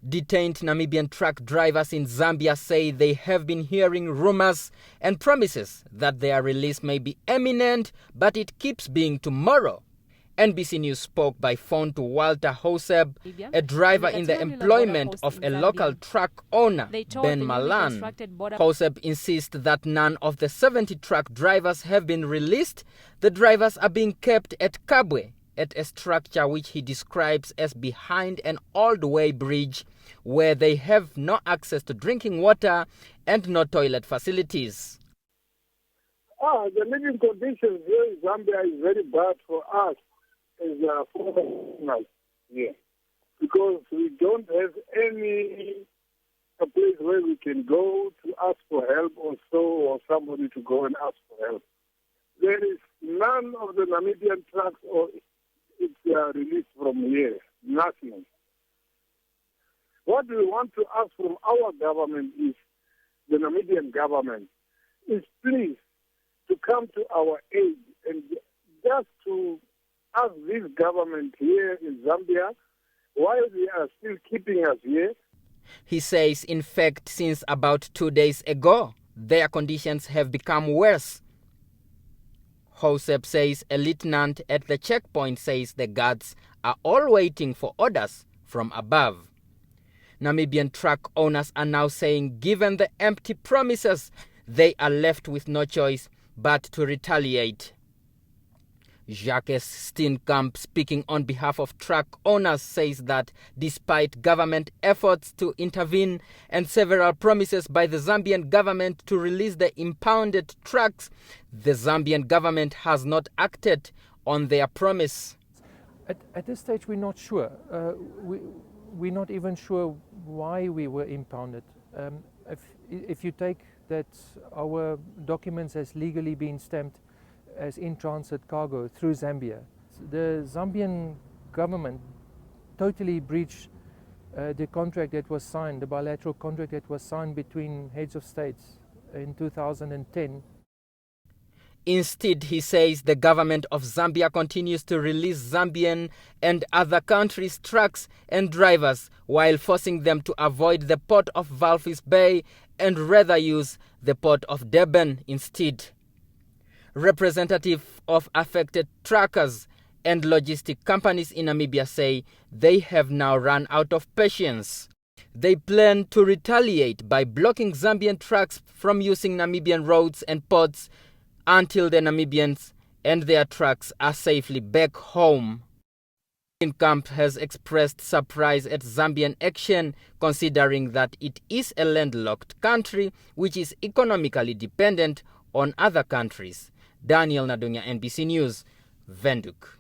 Detained Namibian truck drivers in Zambia say they have been hearing rumors and promises that their release may be imminent, but it keeps being tomorrow. NBC News spoke by phone to Walter Hoseb, a driver in the employment of a local truck owner, Ben Malan. Hoseb insists that none of the 70 truck drivers have been released. The drivers are being kept at Kabwe, at a structure which he describes as behind an old-way bridge where they have no access to drinking water and no toilet facilities. The living conditions here in Zambia is very bad for us as foreigners here, because we don't have a place where we can go to ask for help or somebody to go and ask for help. There is none of the Namibian trucks or it's released from here, nothing. What we want to ask from our government is, the Namibian government, is please to come to our aid and just to ask this government here in Zambia why they are still keeping us here. He says, in fact, since about 2 days ago, their conditions have become worse. Hoseb says a lieutenant at the checkpoint says the guards are all waiting for orders from above. Namibian truck owners are now saying, given the empty promises, they are left with no choice but to retaliate. Jacques Steenkamp, speaking on behalf of truck owners, says that despite government efforts to intervene and several promises by the Zambian government to release the impounded trucks, the Zambian government has not acted on their promise. At this stage, we're not sure. We're not even sure why we were impounded. If you take that our documents has legally been stamped as in-transit cargo through Zambia, the Zambian government totally breached the contract that was signed, the bilateral contract that was signed between heads of states in 2010. Instead, he says the government of Zambia continues to release Zambian and other countries' trucks and drivers while forcing them to avoid the port of Walvis Bay and rather use the port of Durban instead. Representatives of affected truckers and logistic companies in Namibia say they have now run out of patience. They plan to retaliate by blocking Zambian trucks from using Namibian roads and ports until the Namibians and their trucks are safely back home. Camp has expressed surprise at Zambian action, considering that it is a landlocked country which is economically dependent on other countries. Daniel Nadunga, NBC News, Windhoek.